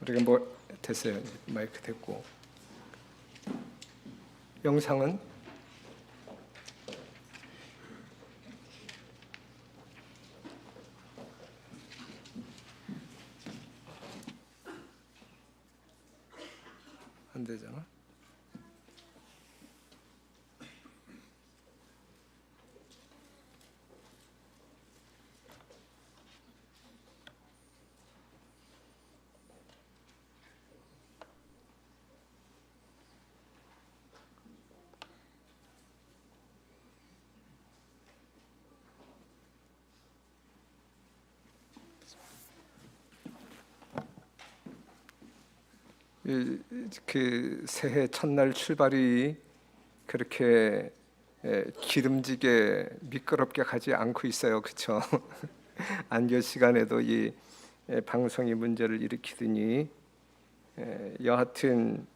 우리가 뭐 됐어요. 마이크 됐고. 영상은 안 되잖아. 그 새해 첫날 출발이 그렇게 기름지게 미끄럽게 가지 않고 있어요. 그렇죠? 안교 시간에도 이 방송이 문제를 일으키더니 여하튼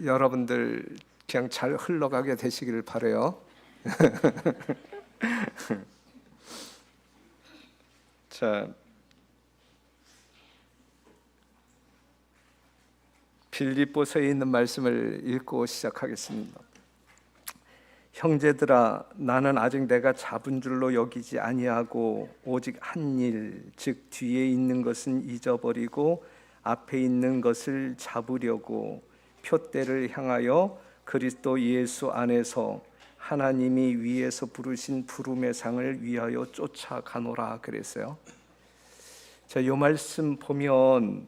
여러분들 그냥 잘 흘러가게 되시기를 바라요. 자, 빌립보서에 있는 말씀을 읽고 시작하겠습니다. 형제들아, 나는 아직 내가 잡은 줄로 여기지 아니하고 오직 한 일, 즉 뒤에 있는 것은 잊어버리고 앞에 있는 것을 잡으려고 표대를 향하여 그리스도 예수 안에서 하나님이 위에서 부르신 부름의 상을 위하여 쫓아가노라 그랬어요. 자, 이 말씀 보면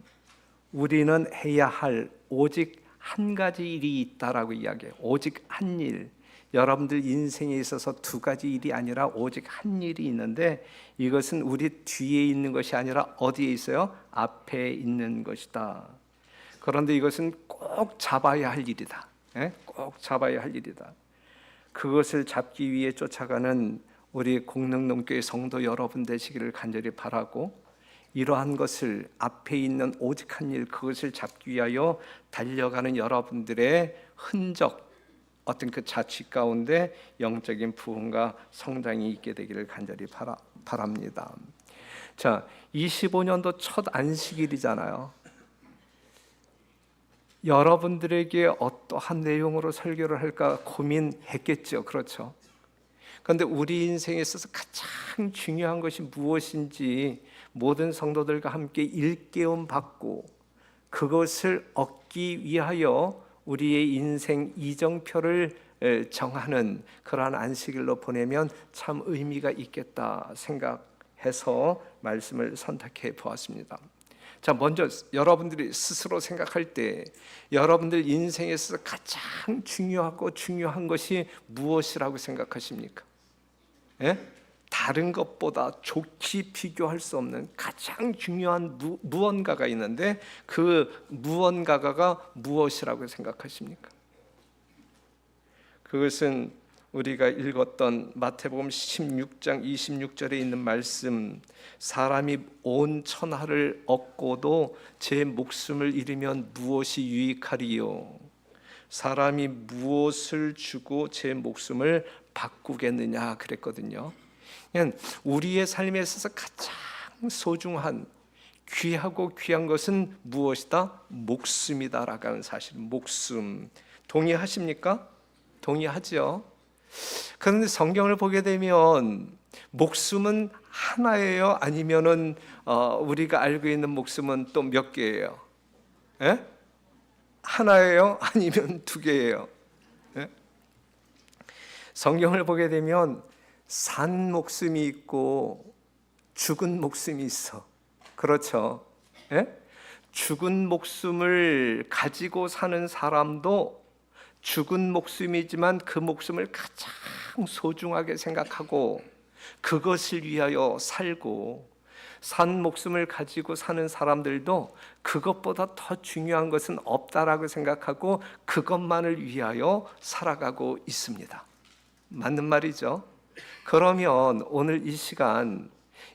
우리는 해야 할 오직 한 가지 일이 있다라고 이야기해요. 오직 한 일. 여러분들 인생에 있어서 두 가지 일이 아니라 오직 한 일이 있는데 이것은 우리 뒤에 있는 것이 아니라 어디에 있어요? 앞에 있는 것이다. 그런데 이것은 꼭 잡아야 할 일이다. 꼭 잡아야 할 일이다. 그것을 잡기 위해 쫓아가는 우리 공릉농교회 성도 여러분 되시기를 간절히 바라고, 이러한 것을 앞에 있는 오직 한 일, 그것을 잡기 위하여 달려가는 여러분들의 흔적, 어떤 그 자취 가운데 영적인 부흥과 성장이 있게 되기를 간절히 바랍니다. 자, 25년도 첫 안식일이잖아요. 여러분들에게 어떠한 내용으로 설교를 할까 고민했겠죠. 그렇죠? 그런데 우리 인생에 있어서 가장 중요한 것이 무엇인지 모든 성도들과 함께 일깨움 받고 그것을 얻기 위하여 우리의 인생 이정표를 정하는 그러한 안식일로 보내면 참 의미가 있겠다 생각해서 말씀을 선택해 보았습니다. 자, 먼저 여러분들이 스스로 생각할 때 여러분들 인생에 있어서 가장 중요하고 중요한 것이 무엇이라고 생각하십니까? 다른 것보다 좋게 비교할 수 없는 가장 중요한 무언가가 있는데 그 무언가가 무엇이라고 생각하십니까? 그것은 우리가 읽었던 마태복음 16장 26절에 있는 말씀, 사람이 온 천하를 얻고도 제 목숨을 잃으면 무엇이 유익하리요? 사람이 무엇을 주고 제 목숨을 바꾸겠느냐 그랬거든요. 우리의 삶에 있어서 가장 소중한 귀하고 귀한 것은 무엇이다? 목숨이다라고 하는 사실. 목숨 동의하십니까? 동의하죠. 그런데 성경을 보게 되면 목숨은 하나예요? 아니면은 우리가 알고 있는 목숨은 또 몇 개예요? 하나예요? 아니면 두 개예요? 성경을 보게 되면 산 목숨이 있고 죽은 목숨이 있어. 그렇죠? 죽은 목숨을 가지고 사는 사람도 죽은 목숨이지만 그 목숨을 가장 소중하게 생각하고 그것을 위하여 살고, 산 목숨을 가지고 사는 사람들도 그것보다 더 중요한 것은 없다라고 생각하고 그것만을 위하여 살아가고 있습니다. 맞는 말이죠? 그러면 오늘 이 시간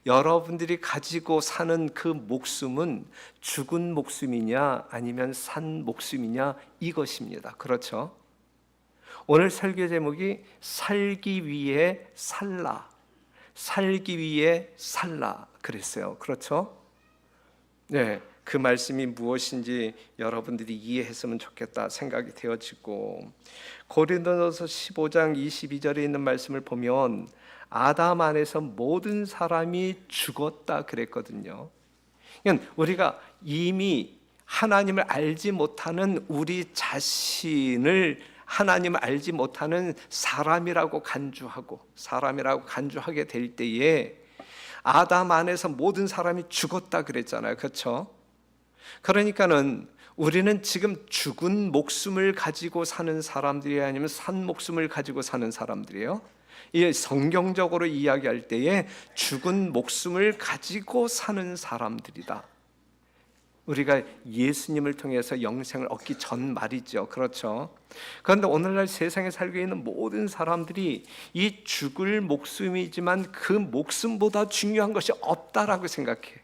여러분들이 가지고 사는 그 목숨은 죽은 목숨이냐 아니면 산 목숨이냐 이것입니다. 그렇죠? 오늘 설교 제목이 살기 위해 살라, 살기 위해 살라 그랬어요. 그렇죠? 네, 그 말씀이 무엇인지 여러분들이 이해했으면 좋겠다 생각이 되어지고, 고린도전서 15장 22절에 있는 말씀을 보면 아담 안에서 모든 사람이 죽었다 그랬거든요. 그러니까 우리가 이미 하나님을 알지 못하는 우리 자신을 하나님을 알지 못하는 사람이라고 간주하게 될 때에 아담 안에서 모든 사람이 죽었다 그랬잖아요. 그렇죠? 그러니까는 우리는 지금 죽은 목숨을 가지고 사는 사람들이 아니면 산 목숨을 가지고 사는 사람들이에요. 이 성경적으로 이야기할 때에 죽은 목숨을 가지고 사는 사람들이다. 우리가 예수님을 통해서 영생을 얻기 전 말이죠. 그렇죠? 그런데 오늘날 세상에 살고 있는 모든 사람들이 이 죽을 목숨이지만 그 목숨보다 중요한 것이 없다라고 생각해.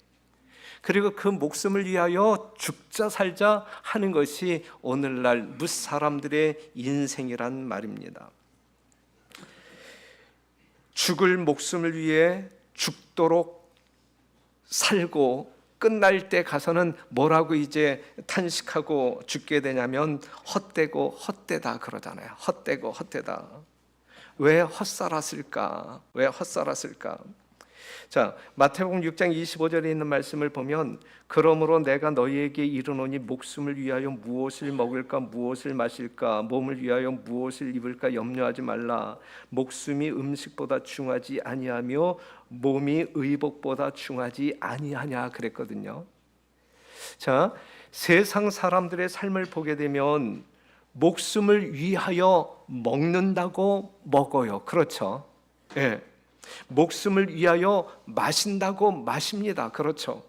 그리고 그 목숨을 위하여 죽자 살자 하는 것이 오늘날 무사람들의 인생이란 말입니다. 죽을 목숨을 위해 죽도록 살고 끝날 때 가서는 뭐라고 이제 탄식하고 죽게 되냐면 헛되고 헛되다 그러잖아요. 헛되고 헛되다. 왜 헛살았을까? 왜 헛살았을까? 자, 마태복음 6장 25절에 있는 말씀을 보면 그러므로 내가 너희에게 이르노니 목숨을 위하여 무엇을 먹을까 무엇을 마실까 몸을 위하여 무엇을 입을까 염려하지 말라. 목숨이 음식보다 중하지 아니하며 몸이 의복보다 중하지 아니하냐 그랬거든요. 자, 세상 사람들의 삶을 보게 되면 목숨을 위하여 먹는다고 먹어요. 그렇죠? 예. 목숨을 위하여 마신다고 마십니다. 그렇죠?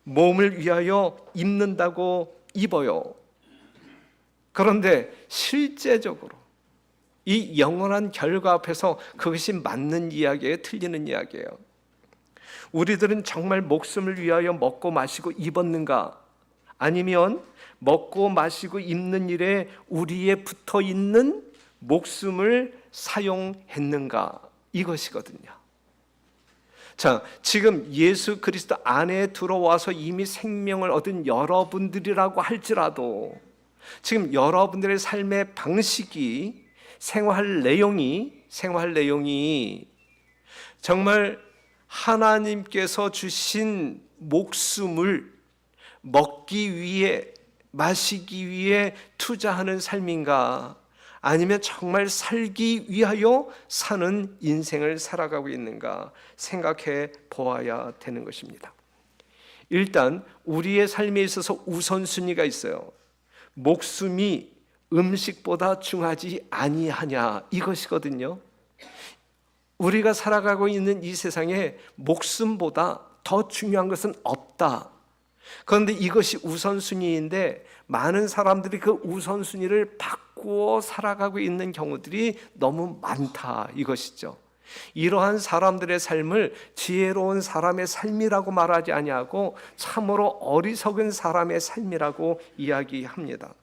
몸을 위하여 입는다고 입어요. 그런데 실제적으로 이 영원한 결과 앞에서 그것이 맞는 이야기예요? 틀리는 이야기예요? 우리들은 정말 목숨을 위하여 먹고 마시고 입었는가? 아니면 먹고 마시고 입는 일에 우리의 붙어 있는 목숨을 사용했는가? 이것이거든요. 자, 지금 예수 그리스도 안에 들어와서 이미 생명을 얻은 여러분들이라고 할지라도 지금 여러분들의 삶의 방식이 생활 내용이 정말 하나님께서 주신 목숨을 먹기 위해 마시기 위해 투자하는 삶인가? 아니면 정말 살기 위하여 사는 인생을 살아가고 있는가 생각해 보아야 되는 것입니다. 일단 우리의 삶에 있어서 우선순위가 있어요. 목숨이 음식보다 중하지 아니하냐 이것이거든요. 우리가 살아가고 있는 이 세상에 목숨보다 더 중요한 것은 없다. 그런데 이것이 우선순위인데 많은 사람들이 그 우선순위를 바꾸어 살아가고 있는 경우들이 너무 많다 이것이죠. 이러한 사람들의 삶을 지혜로운 사람의 삶이라고 말하지 아니하고 참으로 어리석은 사람의 삶이라고 이야기합니다.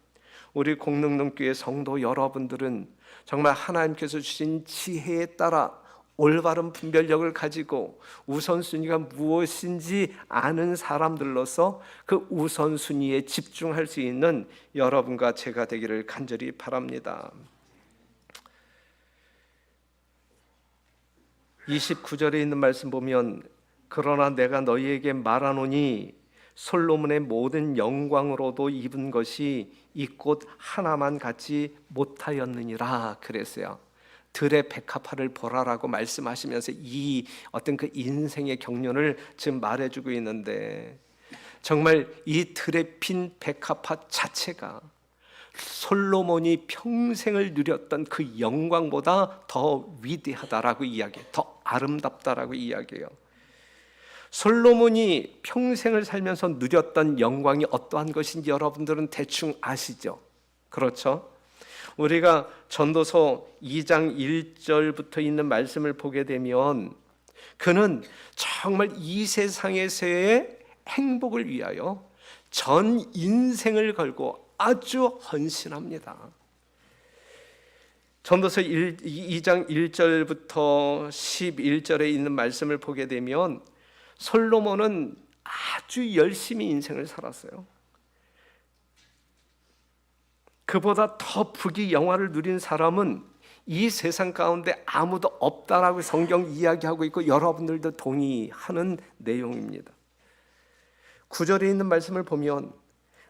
우리 공릉릉교회 성도 여러분들은 정말 하나님께서 주신 지혜에 따라 올바른 분별력을 가지고 우선순위가 무엇인지 아는 사람들로서 그 우선순위에 집중할 수 있는 여러분과 제가 되기를 간절히 바랍니다. 29절에 있는 말씀 보면 그러나 내가 너희에게 말하노니 솔로몬의 모든 영광으로도 입은 것이 이 꽃 하나만 갖지 못하였느니라 그랬어요. 들의 백합화를 보라라고 말씀하시면서 이 어떤 그 인생의 경륜을 지금 말해주고 있는데 정말 이 들에 핀 백합화 자체가 솔로몬이 평생을 누렸던 그 영광보다 더 위대하다라고 이야기해요. 더 아름답다라고 이야기해요. 솔로몬이 평생을 살면서 누렸던 영광이 어떠한 것인지 여러분들은 대충 아시죠? 그렇죠? 우리가 전도서 2장 1절부터 있는 말씀을 보게 되면 그는 정말 이 세상에서의 행복을 위하여 전 인생을 걸고 아주 헌신합니다. 전도서 2장 1절부터 11절에 있는 말씀을 보게 되면 솔로몬은 아주 열심히 인생을 살았어요. 그보다 더 부귀영화를 누린 사람은 이 세상 가운데 아무도 없다라고 성경 이야기하고 있고 여러분들도 동의하는 내용입니다. 9절에 있는 말씀을 보면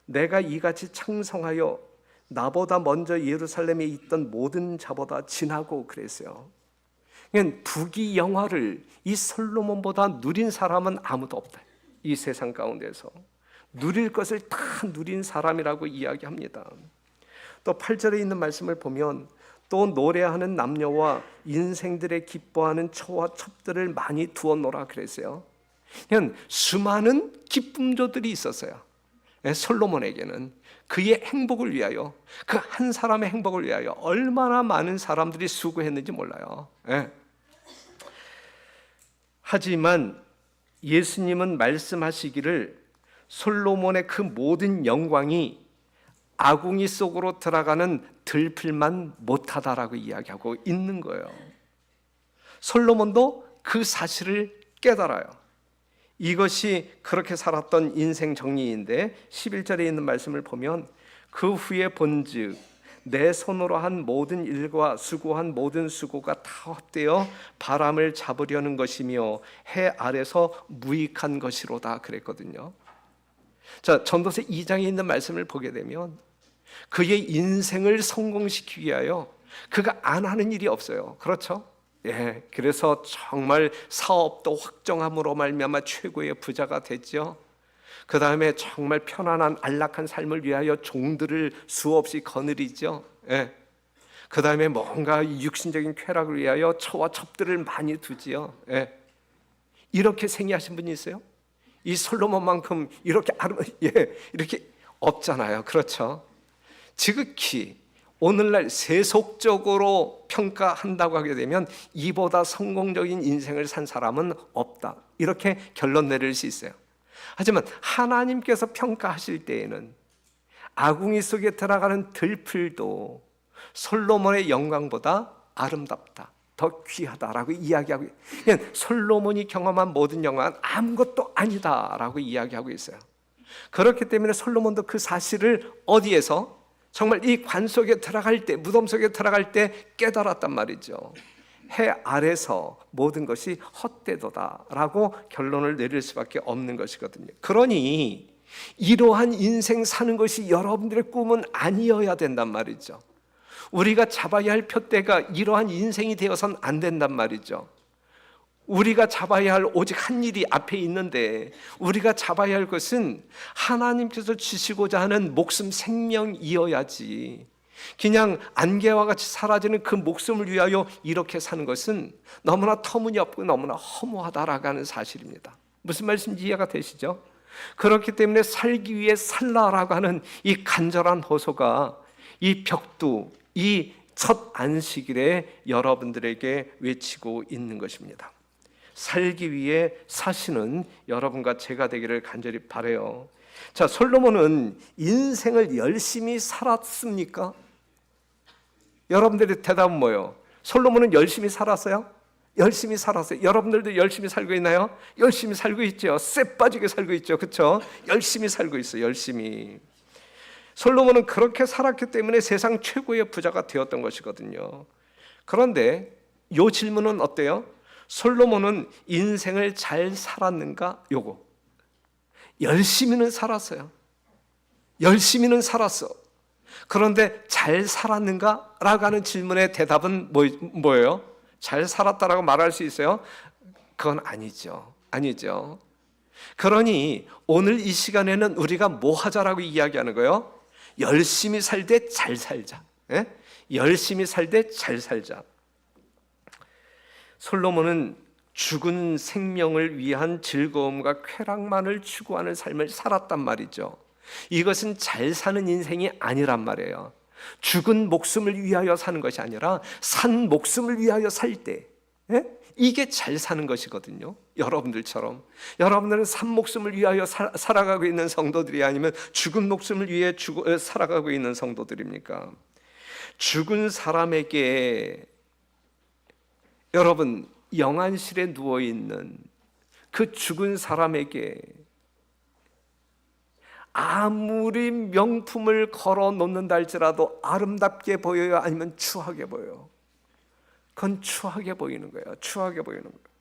내가 이같이 창성하여 나보다 먼저 예루살렘에 있던 모든 자보다 진하고 그랬어요. 그러니까 부귀영화를 이 솔로몬보다 누린 사람은 아무도 없다. 이 세상 가운데서 누릴 것을 다 누린 사람이라고 이야기합니다. 또 8절에 있는 말씀을 보면 또 노래하는 남녀와 인생들의 기뻐하는 초와 첩들을 많이 두었노라 그랬어요. 그냥 수많은 기쁨조들이 있었어요. 솔로몬에게는 그의 행복을 위하여, 그 한 사람의 행복을 위하여 얼마나 많은 사람들이 수고했는지 몰라요. 하지만 예수님은 말씀하시기를 솔로몬의 그 모든 영광이 아궁이 속으로 들어가는 들필만 못하다라고 이야기하고 있는 거예요. 솔로몬도 그 사실을 깨달아요. 이것이 그렇게 살았던 인생 정리인데 11절에 있는 말씀을 보면 그 후에 본즉 내 손으로 한 모든 일과 수고한 모든 수고가 다 헛되어 바람을 잡으려는 것이며 해 아래서 무익한 것이로다 그랬거든요. 자, 전도서 2장에 있는 말씀을 보게 되면 그의 인생을 성공시키기 위하여 그가 안 하는 일이 없어요. 그렇죠? 예, 그래서 정말 사업도 확정함으로 말미암아 최고의 부자가 됐죠. 그 다음에 정말 편안한 안락한 삶을 위하여 종들을 수없이 거느리죠. 예. 그 다음에 뭔가 육신적인 쾌락을 위하여 처와 첩들을 많이 두지요. 예. 이렇게 생애하신 분이 있어요? 이 솔로몬만큼 이렇게 이렇게 없잖아요. 그렇죠? 지극히 오늘날 세속적으로 평가한다고 하게 되면 이보다 성공적인 인생을 산 사람은 없다, 이렇게 결론 내릴 수 있어요. 하지만 하나님께서 평가하실 때에는 아궁이 속에 들어가는 들풀도 솔로몬의 영광보다 아름답다, 더 귀하다라고 이야기하고, 그냥 솔로몬이 경험한 모든 영광은 아무것도 아니다라고 이야기하고 있어요. 그렇기 때문에 솔로몬도 그 사실을 어디에서? 정말 이 관 속에 들어갈 때, 무덤 속에 들어갈 때 깨달았단 말이죠. 해 아래서 모든 것이 헛되도다라고 결론을 내릴 수밖에 없는 것이거든요. 그러니 이러한 인생 사는 것이 여러분들의 꿈은 아니어야 된단 말이죠. 우리가 잡아야 할 푯대가 이러한 인생이 되어서는 안 된단 말이죠. 우리가 잡아야 할 오직 한 일이 앞에 있는데, 우리가 잡아야 할 것은 하나님께서 주시고자 하는 목숨 생명이어야지, 그냥 안개와 같이 사라지는 그 목숨을 위하여 이렇게 사는 것은 너무나 터무니없고 너무나 허무하다라고 하는 사실입니다. 무슨 말씀인지 이해가 되시죠? 그렇기 때문에 살기 위해 살라라고 하는 이 간절한 호소가 이 벽두, 이 첫 안식일에 여러분들에게 외치고 있는 것입니다. 살기 위해 사시는 여러분과 제가 되기를 간절히 바라요. 자, 솔로몬은 인생을 열심히 살았습니까? 여러분들의 대답은 뭐예요? 솔로몬은 열심히 살았어요? 열심히 살았어요. 여러분들도 열심히 살고 있나요? 열심히 살고 있죠. 쎄 빠지게 살고 있죠. 그렇죠? 열심히 살고 있어요. 열심히. 솔로몬은 그렇게 살았기 때문에 세상 최고의 부자가 되었던 것이거든요. 그런데 이 질문은 어때요? 솔로몬은 인생을 잘 살았는가? 요거. 열심히는 살았어요. 열심히는 살았어. 그런데 잘 살았는가? 라고 하는 질문의 대답은 뭐예요? 잘 살았다라고 말할 수 있어요? 그건 아니죠. 아니죠. 그러니 오늘 이 시간에는 우리가 뭐 하자라고 이야기하는 거예요? 열심히 살되 잘 살자. 예? 열심히 살되 잘 살자. 솔로몬은 죽은 생명을 위한 즐거움과 쾌락만을 추구하는 삶을 살았단 말이죠. 이것은 잘 사는 인생이 아니란 말이에요. 죽은 목숨을 위하여 사는 것이 아니라 산 목숨을 위하여 살 때, 이게 잘 사는 것이거든요. 여러분들처럼. 여러분들은 산 목숨을 위하여 살아가고 있는 성도들이 아니면 죽은 목숨을 위해 살아가고 있는 성도들입니까? 죽은 사람에게, 여러분, 영안실에 누워있는 그 죽은 사람에게 아무리 명품을 걸어 놓는다 할지라도 아름답게 보여요? 아니면 추하게 보여요? 그건 추하게 보이는 거예요. 추하게 보이는 거예요.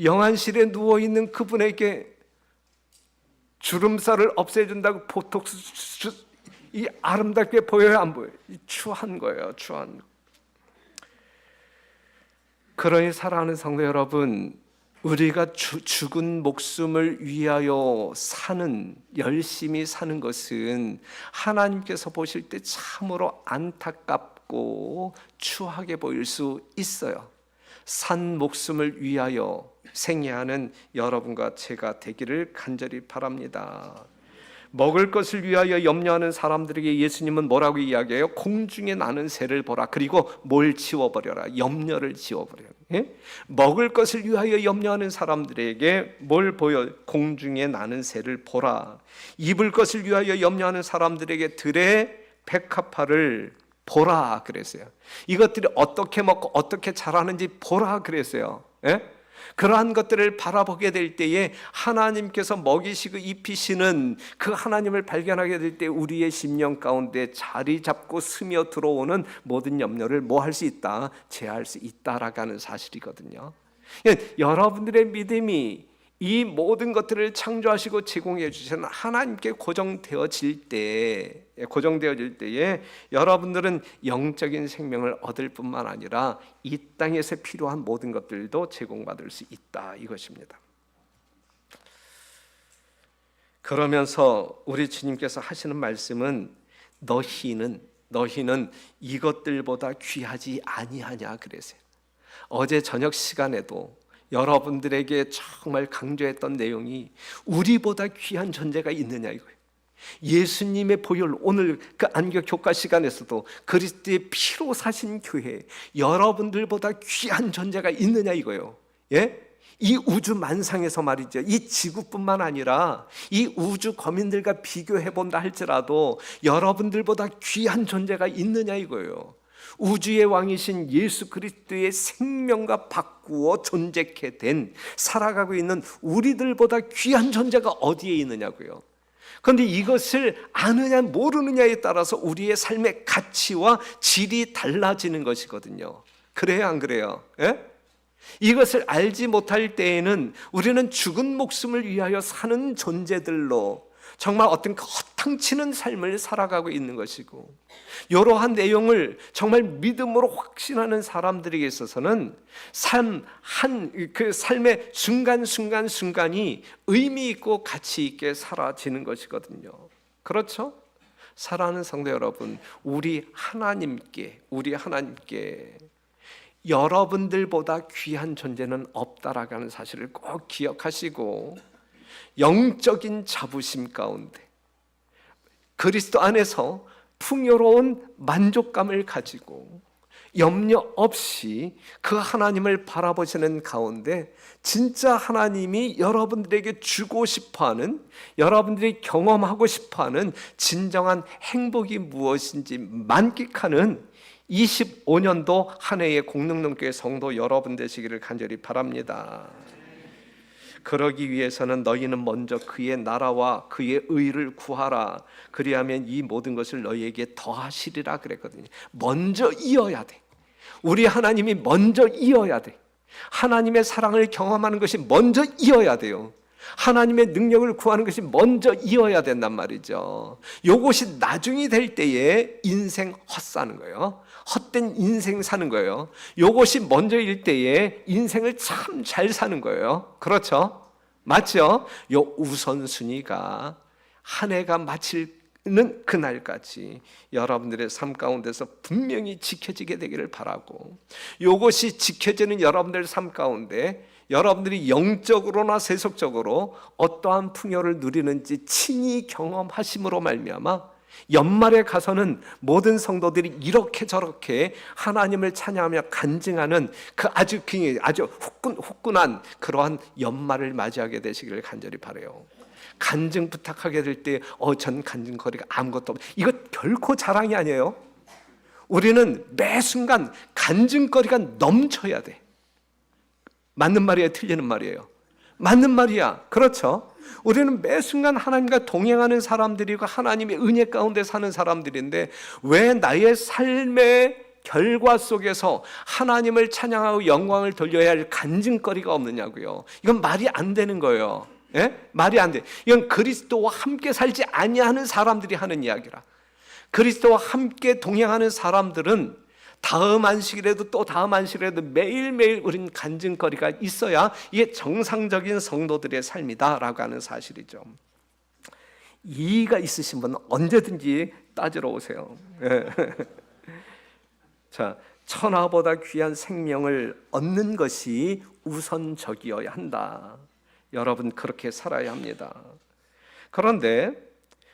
영안실에 누워있는 그분에게 주름살을 없애준다고 보톡스 이 아름답게 보여요? 안 보여요? 이 추한 거예요. 추한. 그러니 사랑하는 성도 여러분, 우리가 죽은 목숨을 위하여 사는, 열심히 사는 것은 하나님께서 보실 때 참으로 안타깝고 추하게 보일 수 있어요. 산 목숨을 위하여 생애하는 여러분과 제가 되기를 간절히 바랍니다. 먹을 것을 위하여 염려하는 사람들에게 예수님은 뭐라고 이야기해요? 공중에 나는 새를 보라. 그리고 뭘 지워버려라? 염려를 지워버려라. 예? 먹을 것을 위하여 염려하는 사람들에게 뭘 보여? 공중에 나는 새를 보라. 입을 것을 위하여 염려하는 사람들에게 들의 백합화를 보라 그랬어요. 이것들이 어떻게 먹고 어떻게 자라는지 보라 그랬어요. 예? 그러한 것들을 바라보게 될 때에 하나님께서 먹이시고 입히시는 그 하나님을 발견하게 될 때 우리의 심령 가운데 자리 잡고 스며 들어오는 모든 염려를 뭐 할 수 있다? 제할 수 있다라고 하는 사실이거든요. 여러분들의 믿음이 이 모든 것들을 창조하시고 제공해 주시는 하나님께 고정되어질 때에 여러분들은 영적인 생명을 얻을 뿐만 아니라 이 땅에서 필요한 모든 것들도 제공받을 수 있다 이것입니다. 그러면서 우리 주님께서 하시는 말씀은 너희는 이것들보다 귀하지 아니하냐 그랬어요. 어제 저녁 시간에도 여러분들에게 정말 강조했던 내용이 우리보다 귀한 존재가 있느냐 이거예요. 예수님의 보혈, 오늘 그 안격 교과 시간에서도 그리스도의 피로 사신 교회, 여러분들보다 귀한 존재가 있느냐 이거예요. 예? 이 우주 만상에서 말이죠. 이 지구뿐만 아니라 이 우주 거민들과 비교해 본다 할지라도 여러분들보다 귀한 존재가 있느냐 이거예요. 우주의 왕이신 예수 그리스도의 생명과 바꾸어 존재케 된 살아가고 있는 우리들보다 귀한 존재가 어디에 있느냐고요. 그런데 이것을 아느냐 모르느냐에 따라서 우리의 삶의 가치와 질이 달라지는 것이거든요. 그래요 안 그래요? 예? 이것을 알지 못할 때에는 우리는 죽은 목숨을 위하여 사는 존재들로 정말 어떤 허탕치는 삶을 살아가고 있는 것이고, 이러한 내용을 정말 믿음으로 확신하는 사람들에게 있어서는 그 삶의 순간순간이 의미 있고 가치 있게 사라지는 것이거든요. 그렇죠? 사랑하는 성도 여러분, 우리 하나님께 여러분들보다 귀한 존재는 없다라는 사실을 꼭 기억하시고, 영적인 자부심 가운데 그리스도 안에서 풍요로운 만족감을 가지고 염려 없이 그 하나님을 바라보시는 가운데 진짜 하나님이 여러분들에게 주고 싶어하는, 여러분들이 경험하고 싶어하는 진정한 행복이 무엇인지 만끽하는 25년도 한 해의 공릉동교회 성도 여러분 되시기를 간절히 바랍니다. 그러기 위해서는 너희는 먼저 그의 나라와 그의 의를 구하라. 그리하면 이 모든 것을 너희에게 더하시리라 그랬거든요. 먼저 이어야 돼. 우리 하나님이 먼저 이어야 돼. 하나님의 사랑을 경험하는 것이 먼저 이어야 돼요. 하나님의 능력을 구하는 것이 먼저 이어야 된단 말이죠. 이것이 나중이 될 때에 인생 헛사는 거예요. 헛된 인생 사는 거예요. 이것이 먼저일 때에 인생을 참 잘 사는 거예요. 그렇죠? 맞죠? 요 우선순위가 한 해가 마치는 그날까지 여러분들의 삶 가운데서 분명히 지켜지게 되기를 바라고, 이것이 지켜지는 여러분들의 삶 가운데 여러분들이 영적으로나 세속적으로 어떠한 풍요를 누리는지 친히 경험하심으로 말미암아 연말에 가서는 모든 성도들이 이렇게 저렇게 하나님을 찬양하며 간증하는 그 아주 후끈한 그러한 연말을 맞이하게 되시기를 간절히 바라요. 간증 부탁하게 될 때 전 간증거리가 아무것도 없어요. 이거 결코 자랑이 아니에요. 우리는 매 순간 간증거리가 넘쳐야 돼. 맞는 말이에요? 틀리는 말이에요? 맞는 말이야. 그렇죠? 우리는 매 순간 하나님과 동행하는 사람들이고 하나님의 은혜 가운데 사는 사람들인데 왜 나의 삶의 결과 속에서 하나님을 찬양하고 영광을 돌려야 할 간증거리가 없느냐고요. 이건 말이 안 되는 거예요. 예? 말이 안 돼. 이건 그리스도와 함께 살지 아니하는 사람들이 하는 이야기라. 그리스도와 함께 동행하는 사람들은 다음 안식일에도 또 다음 안식일에도 매일매일 우린 간증거리가 있어야 이게 정상적인 성도들의 삶이다라고 하는 사실이죠. 이의가 있으신 분은 언제든지 따지러 오세요. 자, 천하보다 귀한 생명을 얻는 것이 우선적이어야 한다. 여러분 그렇게 살아야 합니다. 그런데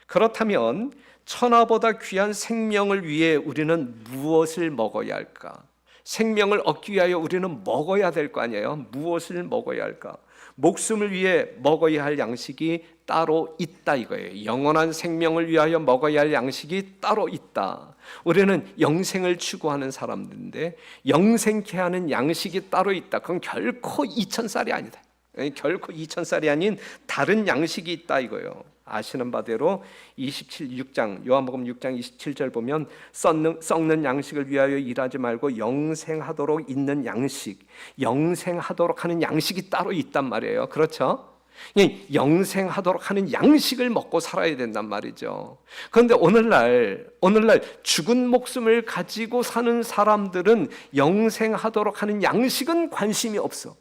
그렇다면 천하보다 귀한 생명을 위해 우리는 무엇을 먹어야 할까? 생명을 얻기 위하여 우리는 먹어야 될 거 아니에요? 무엇을 먹어야 할까? 목숨을 위해 먹어야 할 양식이 따로 있다 이거예요. 영원한 생명을 위하여 먹어야 할 양식이 따로 있다. 우리는 영생을 추구하는 사람들인데 영생케 하는 양식이 따로 있다. 그건 결코 2000쌀이 아니다. 결코 2000쌀이 아닌 다른 양식이 있다 이거예요. 아시는 바대로 6장 요한복음 6장 27절 보면 썩는 양식을 위하여 일하지 말고 영생하도록 있는 양식, 영생하도록 하는 양식이 따로 있단 말이에요. 그렇죠? 영생하도록 하는 양식을 먹고 살아야 된단 말이죠. 그런데 오늘날 죽은 목숨을 가지고 사는 사람들은 영생하도록 하는 양식은 관심이 없어.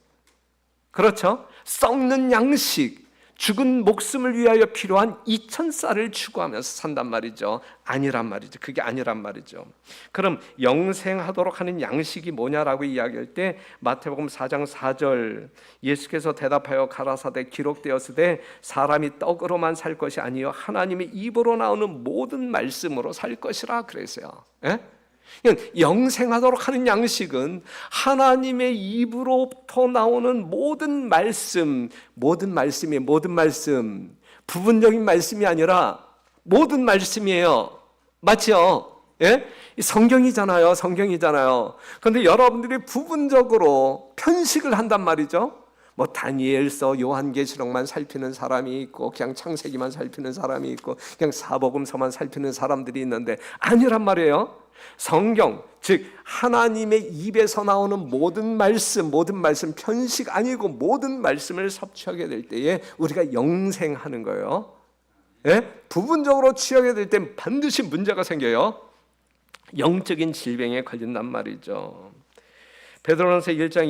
그렇죠? 썩는 양식, 죽은 목숨을 위하여 필요한 2000쌀을 추구하면서 산단 말이죠. 아니란 말이죠. 그게 아니란 말이죠. 그럼 영생하도록 하는 양식이 뭐냐라고 이야기할 때 마태복음 4장 4절 예수께서 대답하여 가라사대 기록되었으되 사람이 떡으로만 살 것이 아니요 하나님의 입으로 나오는 모든 말씀으로 살 것이라 그랬어요. 예? 영생하도록 하는 양식은 하나님의 입으로부터 나오는 모든 말씀, 모든 말씀, 부분적인 말씀이 아니라 모든 말씀이에요. 맞죠? 예? 성경이잖아요. 그런데 여러분들이 부분적으로 편식을 한단 말이죠. 뭐 다니엘서, 요한계시록만 살피는 사람이 있고 그냥 창세기만 살피는 사람이 있고 그냥 사복음서만 살피는 사람들이 있는데 아니란 말이에요. 성경, 즉 하나님의 입에서 나오는 모든 말씀 편식 아니고 모든 말씀을 섭취하게 될 때에 우리가 영생하는 거예요. 예? 부분적으로 취하게 될 때 반드시 문제가 생겨요. 영적인 질병에 걸린단 말이죠. 베드로전서 1장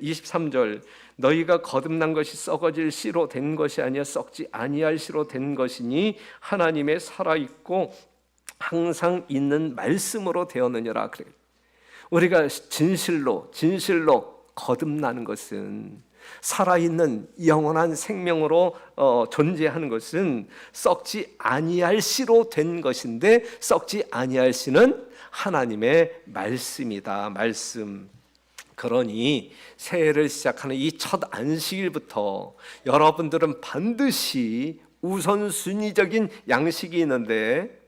23절 너희가 거듭난 것이 썩어질 씨로 된 것이 아니라 썩지 아니할 씨로 된 것이니 하나님의 살아있고 항상 있는 말씀으로 되었느니라 그래. 우리가 진실로 거듭나는 것은 살아있는 영원한 생명으로 존재하는 것은 썩지 아니할 씨로 된 것인데 썩지 아니할 씨는 하나님의 말씀이다. 말씀. 그러니 새해를 시작하는 이 첫 안식일부터 여러분들은 반드시 우선순위적인 양식이 있는데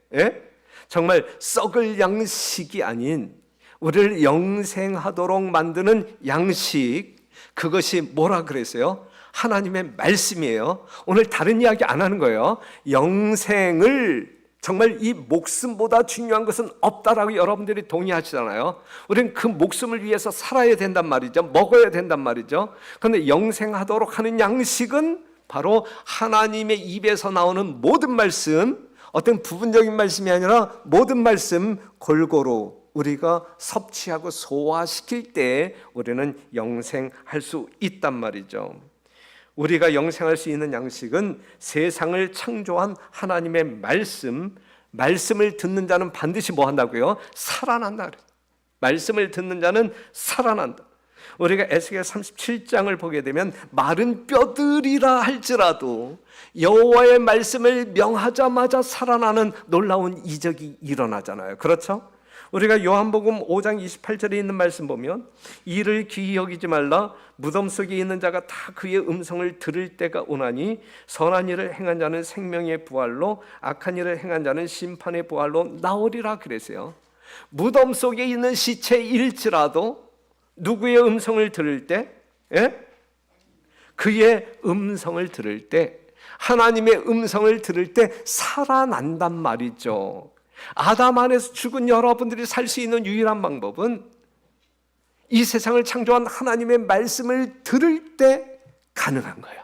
정말 썩을 양식이 아닌 우리를 영생하도록 만드는 양식, 그것이 뭐라 그랬어요? 하나님의 말씀이에요. 오늘 다른 이야기 안 하는 거예요. 영생을 정말 이 목숨보다 중요한 것은 없다라고 여러분들이 동의하시잖아요. 우리는 그 목숨을 위해서 살아야 된단 말이죠. 먹어야 된단 말이죠. 그런데 영생하도록 하는 양식은 바로 하나님의 입에서 나오는 모든 말씀, 어떤 부분적인 말씀이 아니라 모든 말씀 골고루 우리가 섭취하고 소화시킬 때 우리는 영생할 수 있단 말이죠. 우리가 영생할 수 있는 양식은 세상을 창조한 하나님의 말씀을 듣는 자는 반드시 뭐 한다고요? 살아난다. 말씀을 듣는 자는 살아난다. 우리가 에스겔 37장을 보게 되면 마른 뼈들이라 할지라도 여호와의 말씀을 명하자마자 살아나는 놀라운 이적이 일어나잖아요. 그렇죠? 우리가 요한복음 5장 28절에 있는 말씀 보면 이를 귀히 여기지 말라 무덤 속에 있는 자가 다 그의 음성을 들을 때가 오나니 선한 일을 행한 자는 생명의 부활로 악한 일을 행한 자는 심판의 부활로 나오리라 그랬어요. 무덤 속에 있는 시체일지라도 누구의 음성을 들을 때 그의 음성을 들을 때, 하나님의 음성을 들을 때 살아난단 말이죠. 아담 안에서 죽은 여러분들이 살 수 있는 유일한 방법은 이 세상을 창조한 하나님의 말씀을 들을 때 가능한 거예요.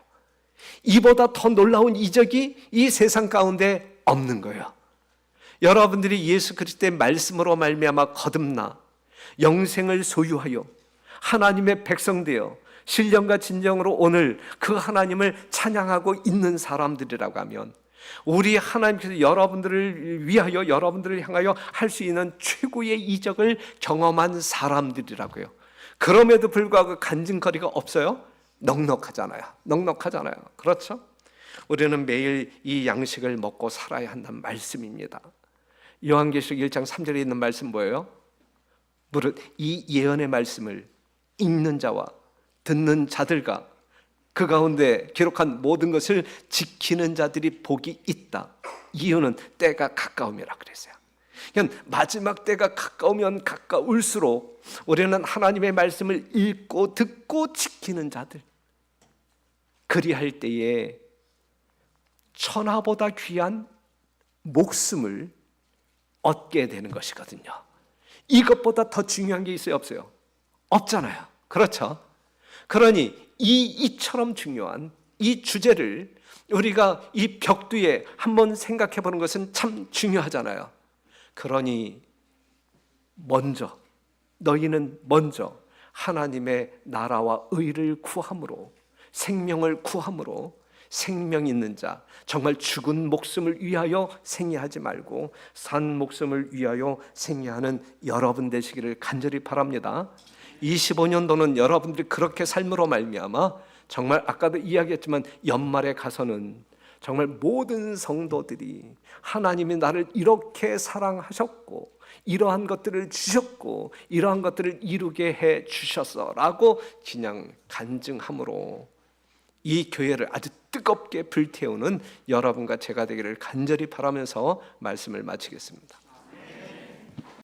이보다 더 놀라운 이적이 이 세상 가운데 없는 거예요. 여러분들이 예수 그리스도의 말씀으로 말미암아 거듭나 영생을 소유하여 하나님의 백성 되어 신령과 진정으로 오늘 그 하나님을 찬양하고 있는 사람들이라고 하면, 우리 하나님께서 여러분들을 위하여, 여러분들을 향하여 할 수 있는 최고의 이적을 경험한 사람들이라고요. 그럼에도 불구하고 간증거리가 없어요? 넉넉하잖아요. 그렇죠? 우리는 매일 이 양식을 먹고 살아야 한다는 말씀입니다. 요한계시록 1장 3절에 있는 말씀 뭐예요? 무릇 이 예언의 말씀을 읽는 자와 듣는 자들과 그 가운데 기록한 모든 것을 지키는 자들이 복이 있다. 이유는 때가 가까움이라 그랬어요. 그러니까 마지막 때가 가까우면 가까울수록 우리는 하나님의 말씀을 읽고 듣고 지키는 자들, 그리할 때에 천하보다 귀한 목숨을 얻게 되는 것이거든요. 이것보다 더 중요한 게 있어요, 없어요? 없잖아요. 그렇죠? 그러니 이처럼 중요한 이 주제를 우리가 이 벽두에 한번 생각해 보는 것은 참 중요하잖아요. 그러니 너희는 먼저 하나님의 나라와 의를 구함으로, 생명을 구함으로, 생명 있는 자, 정말 죽은 목숨을 위하여 생애하지 말고 산 목숨을 위하여 생애하는 여러분 되시기를 간절히 바랍니다. 25년도는 여러분들이 그렇게 삶으로 말미암아 정말 아까도 이야기했지만 연말에 가서는 정말 모든 성도들이 하나님이 나를 이렇게 사랑하셨고 이러한 것들을 주셨고 이러한 것들을 이루게 해 주셨어라고 그냥 간증함으로 이 교회를 아주 뜨겁게 불태우는 여러분과 제가 되기를 간절히 바라면서 말씀을 마치겠습니다.